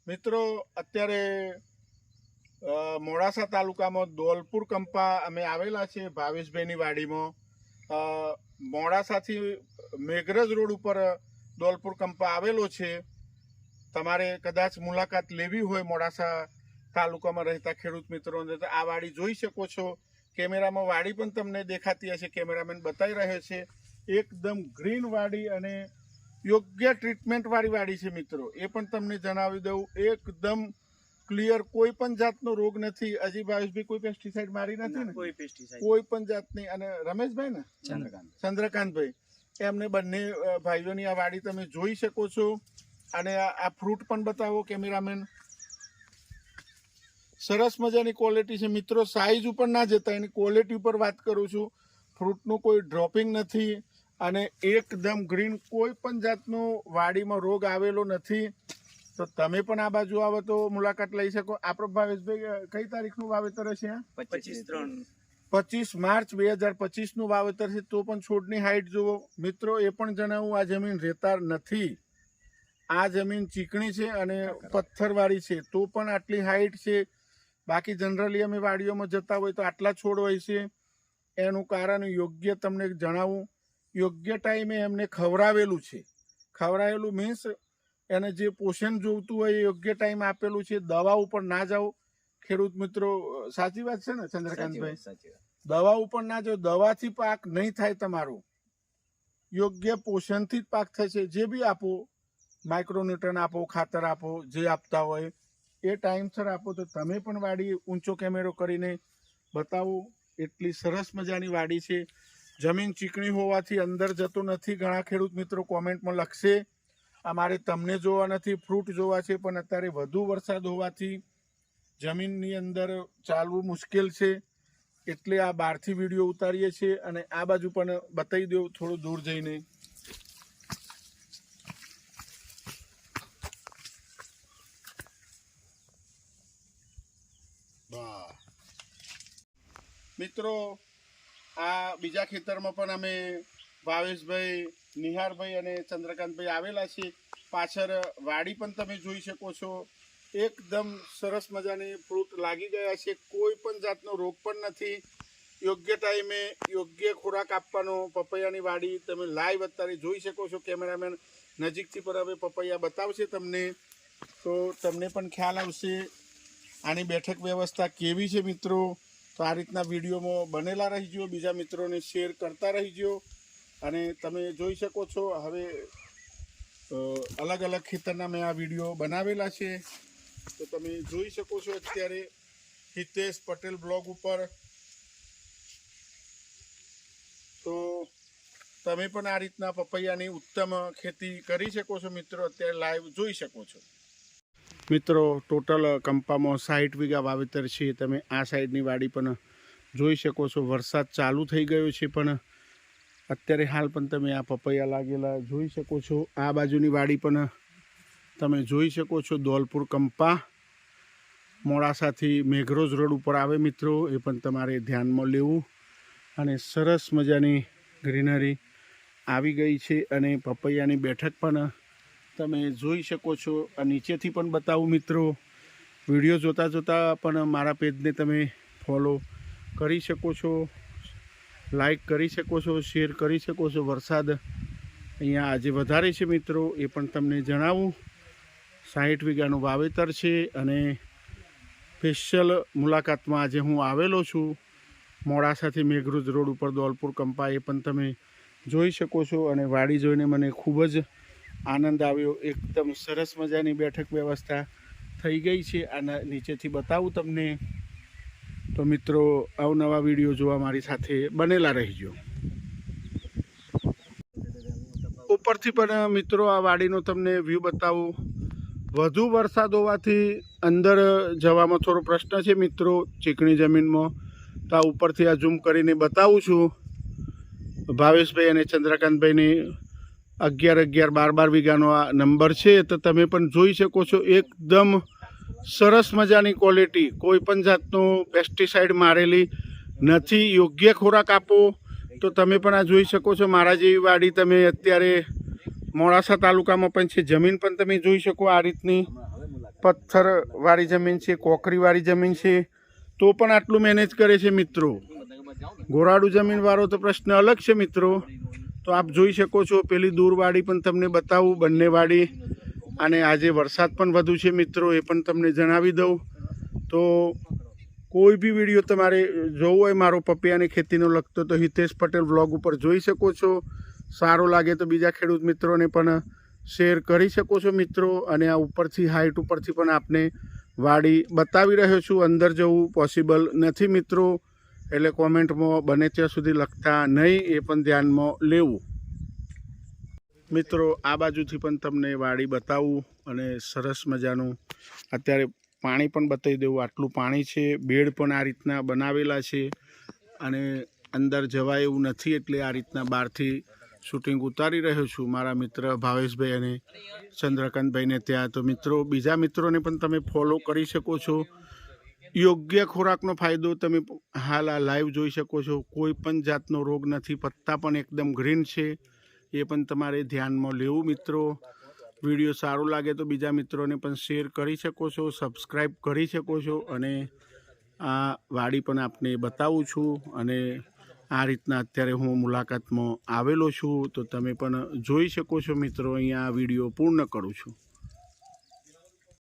મિત્રો અત્યારે મોડાસા તાલુકામાં દોલપુર કંપા અમે આવેલા છે ભાવેશભાઈની વાડીમાં. મોડાસાથી મેઘરજ રોડ ઉપર દોલપુર કંપા આવેલો છે. તમારે કદાચ મુલાકાત લેવી હોય મોડાસા તાલુકામાં રહેતા ખેડૂત મિત્રોને તો આ વાડી જોઈ શકો છો. કેમેરામાં વાડી પણ તમને દેખાતી હશે, કેમેરામેન બતાવી રહ્યો છે. એકદમ ગ્રીન વાડી અને યોગ્ય ટ્રીટમેન્ટ વાળી વાડી છે મિત્રો. એ પણ તમને જણાવી દઉં, એકદમ ક્લિયર, કોઈ પણ જાતનો રોગ નથી. હજી ભાવેશભાઈ કોઈ પેસ્ટિસાઇડ મારી નથી ને? કોઈ પણ જાતની. અને રમેશભાઈ ને ચંદ્રકાંતભાઈ, એમને બંને ભાઈઓની આ વાડી તમે જોઈ શકો છો. અને આ ફ્રૂટ પણ બતાવો કેમેરામેન. સરસ મજાની ક્વોલિટી છે મિત્રો. સાઈઝ ઉપર ના જતા, એની ક્વોલિટી ઉપર વાત કરું છું. ફ્રૂટનું કોઈ ડ્રોપિંગ નથી અને એકદમ ગ્રીન, કોઈ પણ જાતનો વાડીમાં રોગ આવેલો નથી. તો તમે પણ આ બાજુ આવો તો મુલાકાત લઈ શકો. આપણો ભાવેશભાઈ કઈ તારીખનું વાવેતર છે? 25 માર્ચ 2025 નું વાવેતર છે. તો પણ છોડની હાઈટ જુઓ મિત્રો. એ પણ જણાવું, આ જમીન રેતાળ નથી, આ જમીન ચીકણી છે અને પથ્થરવાળી છે. તો પણ આટલી હાઈટ છે. બાકી જનરલી અમે વાડીઓમાં જતા હોય તો આટલા છોડ હોય છે. એનું કારણ યોગ્ય તમને જણાવું, યોગ્ય ટાઈમે એમને ખવડાવેલું છે. ખવડાવેલું મીન્સ એને જે પોષણ જોઈતું હોય એ યોગ્ય ટાઈમ આપેલું છે. દવા ઉપર ના જાઓ ખેડૂત મિત્રો. સાચી વાત છે ને ચંદ્રકાંતભાઈ? દવા ઉપર ના જાઓ. દવાથી પાક નહીં થાય તમારો. યોગ્ય પોષણથી જ પાક થશે. જે બી આપો, માઇક્રોન્યુટ્રન આપો, ખાતર આપો, જે આપતા હોય એ ટાઈમસર આપો. તો તમે પણ વાડી ઊંચો કેમેરો કરીને બતાવો. એટલી સરસ મજાની વાડી છે. જમીન ચીકણી હોવાથી અંદર જતો નથી. ઘણા ખેડૂત મિત્રો કોમેન્ટમાં લખશે અમારે તમને જોવા નથી, ફ્રૂટ જોવા છે. પણ અત્યારે વધુ વરસાદ હોવાથી જમીનની અંદર ચાલવું મુશ્કેલ છે. એટલે આ બહારથી વિડીયો ઉતારીએ છીએ. અને આ બાજુ પણ બતાવી દો થોડું દૂર જઈને. મિત્રો આ બીજા ખેતરમાં પણ અમે ભાવેશભાઈ, નિહારભાઈ અને ચંદ્રકાંતભાઈ આવેલા છે. પાછળ વાડી પણ તમે જોઈ શકો છો. એકદમ સરસ મજાની ફ્રૂટ લાગી ગયા છે. કોઈ પણ જાતનો રોગ પણ નથી. યોગ્ય ટાઈમે યોગ્ય ખોરાક આપવાનો. પપૈયાની વાડી તમે લાઈવ અત્યારે જોઈ શકો છો. કેમેરામેન નજીકથી પર હવે પપૈયા બતાવશે તમને, તો તમને પણ ખ્યાલ આવશે આની બેઠક વ્યવસ્થા કેવી છે મિત્રો. તો આ રીતના વિડીયોમાં બનેલા રહીજો, બીજા મિત્રોને શેર કરતા રહીજો. અને તમે જોઈ શકો છો હવે અલગ અલગ ખેતરના મેં આ વિડીયો બનાવેલા છે. તો તમે જોઈ શકો છો અત્યારે હિતેશ પટેલ બ્લોગ ઉપર. તો તમે પણ આ રીતના પપૈયાની ઉત્તમ ખેતી કરી શકો છો મિત્રો. અત્યારે લાઈવ જોઈ શકો છો મિત્રો. ટોટલ કંપામાં 60 વીઘા વાવેતર છે. તમે આ સાઈડની વાડી પણ જોઈ શકો છો. વરસાદ ચાલુ થઈ ગયો છે પણ અત્યારે હાલ પણ તમે આ પપૈયા લાગેલા જોઈ શકો છો. આ બાજુની વાડી પણ તમે જોઈ શકો છો. દોલપુર કંપા મોડાસાથી મેઘરજ રોડ ઉપર આવે મિત્રો. એ પણ તમારે ધ્યાનમાં લેવું. અને સરસ મજાની ગ્રીનરી આવી ગઈ છે. અને પપૈયાની બેઠક પણ તમે જોઈ શકો છો. આ નીચેથી પણ બતાવું મિત્રો. વિડીયો જોતાં જોતાં પણ મારા પેજને તમે ફોલો કરી શકો છો, લાઈક કરી શકો છો, શેર કરી શકો છો. વરસાદ અહીંયા આજે વધારે છે મિત્રો, એ પણ તમને જણાવું. 60 વીઘાનું વાવેતર છે. અને સ્પેશિયલ મુલાકાતમાં આજે હું આવેલો છું મોડાસાથી મેઘરજ રોડ ઉપર દોલપુર કંપા. એ પણ તમે જોઈ શકો છો. અને વાડી જોઈને મને ખૂબ જ આનંદ આવ્યો. એકદમ સરસ મજાની બેઠક વ્યવસ્થા થઈ ગઈ છે. આના નીચેથી બતાવું તમને. તો મિત્રો અવનવા વિડીયો જોવા મારી સાથે બનેલા રહીજો. ઉપરથી પણ મિત્રો આ વાડીનો તમને વ્યૂ બતાવું. વધુ વરસાદ હોવાથી અંદર જવામાં થોડો પ્રશ્ન છે મિત્રો, ચીકણી જમીનમાં. તો આ ઉપરથી આ ઝૂમ કરીને બતાવું છું. ભાવેશભાઈ અને ચંદ્રકાંતભાઈની 11-11, 12-12 વીઘાનો આ નંબર છે. તો તમે પણ જોઈ શકો છો. એકદમ સરસ મજાની ક્વોલિટી. કોઈ પણ જાતનું પેસ્ટિસાઇડ મારેલી નથી. યોગ્ય ખોરાક આપો તો તમે પણ આ જોઈ શકો છો. મારા જેવી વાડી તમે અત્યારે મોડાસા તાલુકામાં પણ છે. જમીન પણ તમે જોઈ શકો આ રીતની પથ્થરવાળી જમીન છે, કોકરીવાળી જમીન છે, તો પણ આટલું મેનેજ કરે છે મિત્રો. ગોરાડું જમીનવાળો તો પ્રશ્ન અલગ છે મિત્રો. તો આપ જોઈ શકો છો. પેલી દૂર વાડી પણ તમને બતાવું, બંને વાડી. અને આજે વરસાદ પણ વધુ છે મિત્રો, એ પણ તમને જણાવી દઉં. તો કોઈ બી વિડીયો તમારે જોવો હોય મારો પપૈયાની ખેતીનો લગતો તો હિતેશ પટેલ વ્લોગ ઉપર જોઈ શકો છો. સારો લાગે તો બીજા ખેડૂત મિત્રોને પણ શેર કરી શકો છો મિત્રો. અને આ ઉપરથી હાઈટ ઉપરથી પણ આપને વાડી બતાવી રહ્યો છું. અંદર જવું પોસિબલ નથી મિત્રો, એટલે કોમેન્ટમાં બને ત્યાં સુધી લખતા નહીં, એ પણ ધ્યાનમાં લેવું મિત્રો. આ બાજુથી પણ તમને વાડી બતાવું અને સરસ મજાનું અત્યારે પાણી પણ બતાવી દેવું. આટલું પાણી છે. બેડ પણ આ રીતના બનાવેલા છે અને અંદર જવાય એવું નથી, એટલે આ રીતના બહારથી શૂટિંગ ઉતારી રહ્યો છું મારા મિત્ર ભાવેશભાઈ અને ચંદ્રકાંતભાઈને ત્યાં. તો મિત્રો બીજા મિત્રોને પણ તમે ફોલો કરી શકો છો. યોગ્ય ખોરાકનો ફાયદો તમે હાલ આ લાઈવ જોઈ શકો છો. કોઈ પણ જાતનો રોગ નથી. પત્તા પણ એકદમ ગ્રીન છે, એ પણ તમારે ધ્યાનમાં લેવું મિત્રો. વિડીયો સારો લાગે તો બીજા મિત્રોને પણ શેર કરી શકો છો, સબસ્ક્રાઈબ કરી શકો છો. અને આ વાડી પણ આપને બતાવું છું. અને આ રીતના અત્યારે હું મુલાકાતમાં આવેલો છું, તો તમે પણ જોઈ શકો છો મિત્રો. અહીંયા આ વિડીયો પૂર્ણ કરું છું.